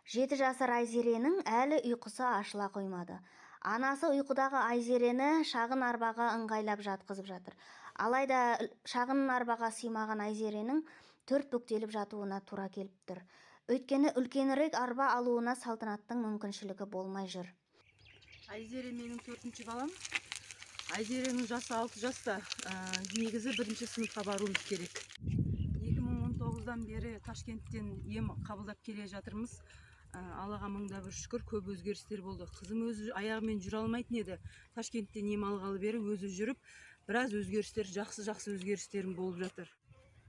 7 жасар Айзеренің әлі ұйқысы ашыла қоймады. Анасы ұйқыдағы Айзерені шағын арбаға ыңғайлап жатқызып жатыр. Алайда шағын арбаға сыймаған Айзеренің төрт бүктеліп жатуына тура келіп тұр. Өйткені үлкенірек арба алуына салтанаттың мүмкіншілігі болмай жүр. Айзере менің төртінші балам. Айзеренің жасы 6 жаста. Негізі бірінші сыныпқа баруымыз керек. 2019-дан бері Ташкенттен ем қабылдап келе жатырмыз. Аллаға мыңда бір шүкір, көп өзгерістер болды. Қызым өзі аяғымен жүре алмайтын еді. Ташкенттен ем алғалы бері өзі жүріп, біраз өзгерістер, жақсы өзгерістерім болып жатыр.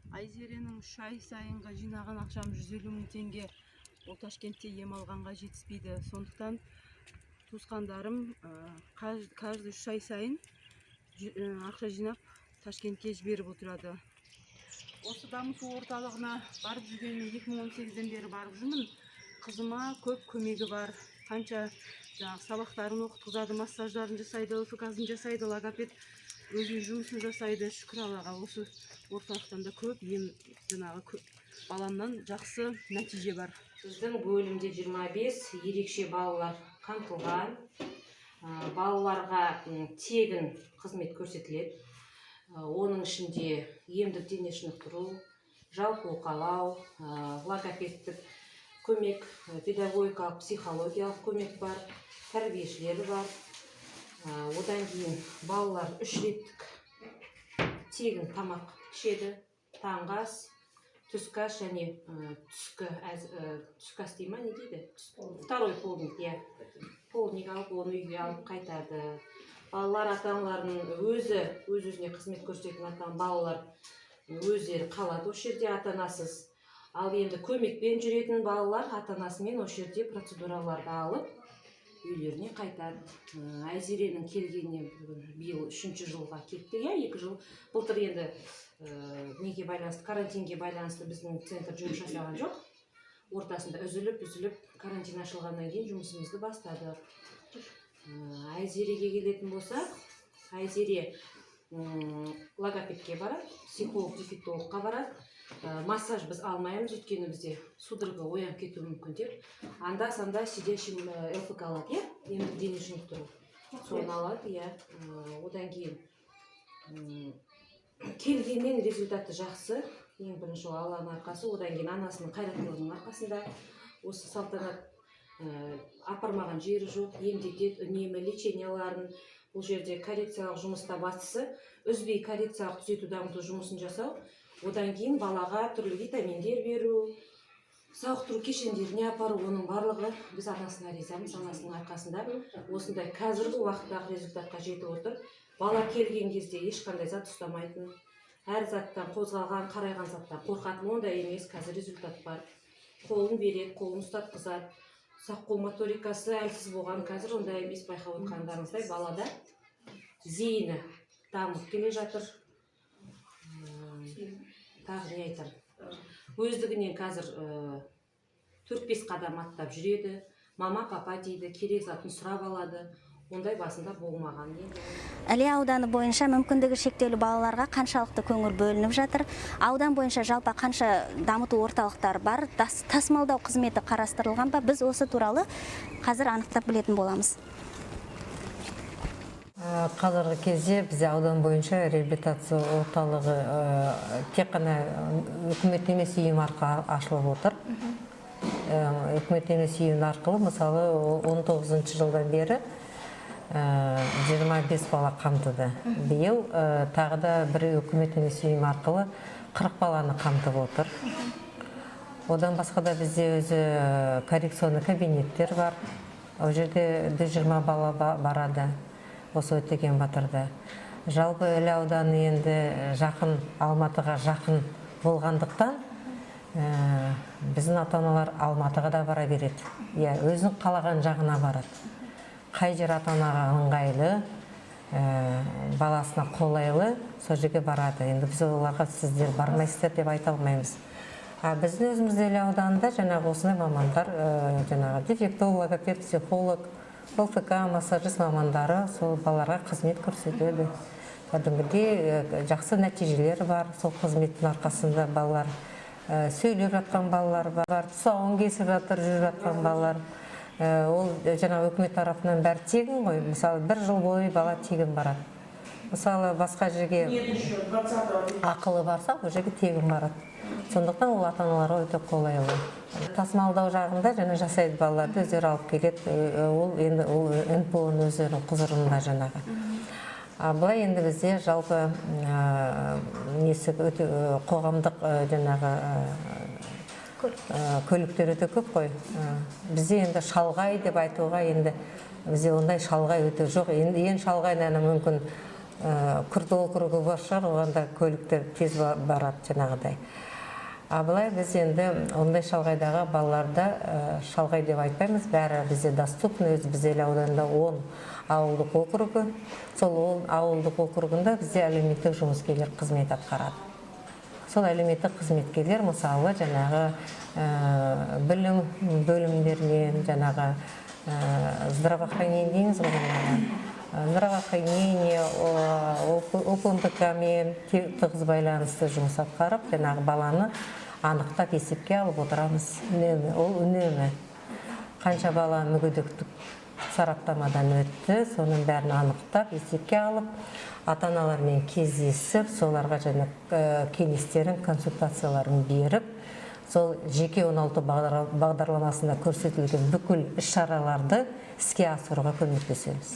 Айзеренің 3 ай сайынғы жинаған ақшам 150 мың теңге. Ол Ташкентте ем алғанға жетіспейді. Сондықтан туысқандарым каждый 3 ай сайын ақша жинап Ташкентке жіберіп отырады. Осы дамыту орталығына барып жүргеніме 2018-ден бері барып жүрмін. Қызыма көп көмегі бар. Қанша сабақтарын оқытқызады, массаждарын жасайды, ЛФК-сын жасайды, логопед өзінің жұмысын жасайды. Шүкір Аллаға, осы орталықтан да көп баламнан жақсы нәтиже бар. Біздің бөлімде 25 ерекше балалар қамтылған. Балаларға тегін қызмет көрсетіледі. Оның ішінде емдік дене шынықтыру, жалпы уқалау, логопедтік көмек, педагогикалық, психологиялық көмек бар, тәрбиешілері бар. Одан кейін балалар 3 реттік тегін тамақ ішеді. Таңғы ас, түскі ас және түскі ас дей ма, не дейді? Второй полдник, полдник алып, оны үйге алып қайтады. Балалар ата-аналарының өз-өзіне қызмет көрсететін балалар өздері қалады осы жерде ата-анасыз. Ал енді көмекпен жүретін балалар ата-анасымен осы жерде процедураларды алып, үйлеріне қайтады. Айзеренің келгеніне биыл 3-ші жылға кетті, 2 жыл. Былтыр енді неге байланысты, карантинге байланысты біздің центр жұмыс жасаған жоқ. Ортасында үзіліп, карантин ашылғаннан кейін жұмысымызды бастадық. Айзереге келетін болсақ, Айзере логопедке барады, психолог-дефектологқа барады. Массаж біз алмаймыз, өйткені бізде судорога оянып кетуі мүмкін деп. Анда-санда сидящий ЛФК алады, емдік дене шынықтыру. Соны алады, одан кейін келгеннен результаты жақсы. Ең бірінші Алланың арқасы, одан кейін анасының қайраттылығының арқасында. Осы салтанат апармаған жері жоқ, емдетеді, үнемі леченияларын. Бұл жерде коррекциялық жұмыста бастысы, үзбей коррекциялық түзету дамыту жұмысын жасау. Одан кейін балаға түрлі витаминдер беру, сауықтыру кешендеріне апару, оның барлығы біз анасына ризамыз, анасының арқасында осындай қазіргі уақыттағы результатқа жетіп отыр. Бала келген кезде ешқандай зат ұстамайтын, әр заттан қозғалған, қарайған заттан қорқатын, ондай емес, қазір результат бар. Қолын береді, қолын ұстатқызады. Сақ қол моторикасы әлсіз болған, қазір ондай емес, байқап отқандарыңыздай балада зейіні дамып келе жатыр. Тағы не айтар? Өздігінен қазір 4-5 қадам аттап жүреді. Мама, папа дейді, керек затын сұрап алады. Ондай басында болмаған. Іле ауданы бойынша мүмкіндігі шектеулі балаларға қаншалықты көңіл бөлініп жатыр? Аудан бойынша жалпы қанша дамыту орталықтары бар? Тасымалдау қызметі қарастырылған ба? Біз осы туралы қазір анықтап білетін боламыз. Қазіргі кезде бізде аудан бойынша реабилитация орталығы тек қана үкімет емес ұйым арқылы ашылып отыр. Үкімет емес ұйым арқылы, мысалы 19 жылдан бері 25 бала қамтыды. Биыл тағы да бір үкімет емес ұйым арқылы 40 баланы қамтып отыр. Одан басқа да бізде өзі коррекционный кабинеттер бар. Ол жерде 120 бала барады. Осы өтеген батырды. Жалпы Іле ауданы енді жақын, Алматыға жақын болғандықтан, біздің ата-аналар Алматыға да бара береді. Өзінің қалаған жағына барады. Қай жер ата-анаға ыңғайлы, баласына қолайлы, сол жерге барады. Енді біз оларға сіздер бармайсыздар деп айта алмаймыз. Біздің өзімізде Іле ауданында жаңағы осындай мамандар, жаңағы дефектолог, логопед, психолог, ЛФК, массажист мамандары сол балаларға қызмет көрсетеді. Кәдімгідей жақсы нәтижелер бар. Сол қызметтің арқасында балалар сөйлеп жатқан балалар бар, тұсауын кесіп жатыр, жүріп жатқан балалар. Ол жаңа үкімет тарапынан бәрі тегін ғой. Мысалы, 1 жыл бойы бала тегін барады. Мысалы, басқа жерге ақылы барса, ол жерге тегін барады. Сондықтан ол ата-аналарға өте қолайлы. Тасымалдау жағында жаңа жасайды балаларды өздері алып келеді. Ол енді НПО-ның өздерінің құзырында жаңағы. Былай енді бізде жалпы қоғамдық жаңағы көліктер өте көп қой. Бізде енді шалғай деп айтуға енді бізде ондай шалғай өте жоқ. Ең шалғайдан мүмкін күрт округі бар шығар, оғанда көліктер тез барады жаңағыдай. Былай біз енді ондай шалғайдағы балаларды шалғай деп айтпаймыз, бәрі бізде доступны, бізде ауданында 10 ауылдық округі. Сол ауылдық округында бізде әлеуметтік жұмыскерлер қызмет атқарады. Сол әлеуметтік қызметкерлер мысалы жаңағы білім бөлімдерінен, жаңағы здравоохранение дейміз ғой, здравоохранение, ОПНТК-мен тығыз байланысты жұмыс атқарып, жаңағы баланы анықтап есепке алып отырамыз. Ол үнемі қанша бала мүгедектік сараптамадан өтті, соның бәрін анықтап, есепке алып, ата-аналармен кездесіп, соларға және кеңестерін, консультацияларын беріп, сол жеке 16 бағдарламасында көрсетілген бүкіл іс-шараларды іске асыруға көмектесеміз.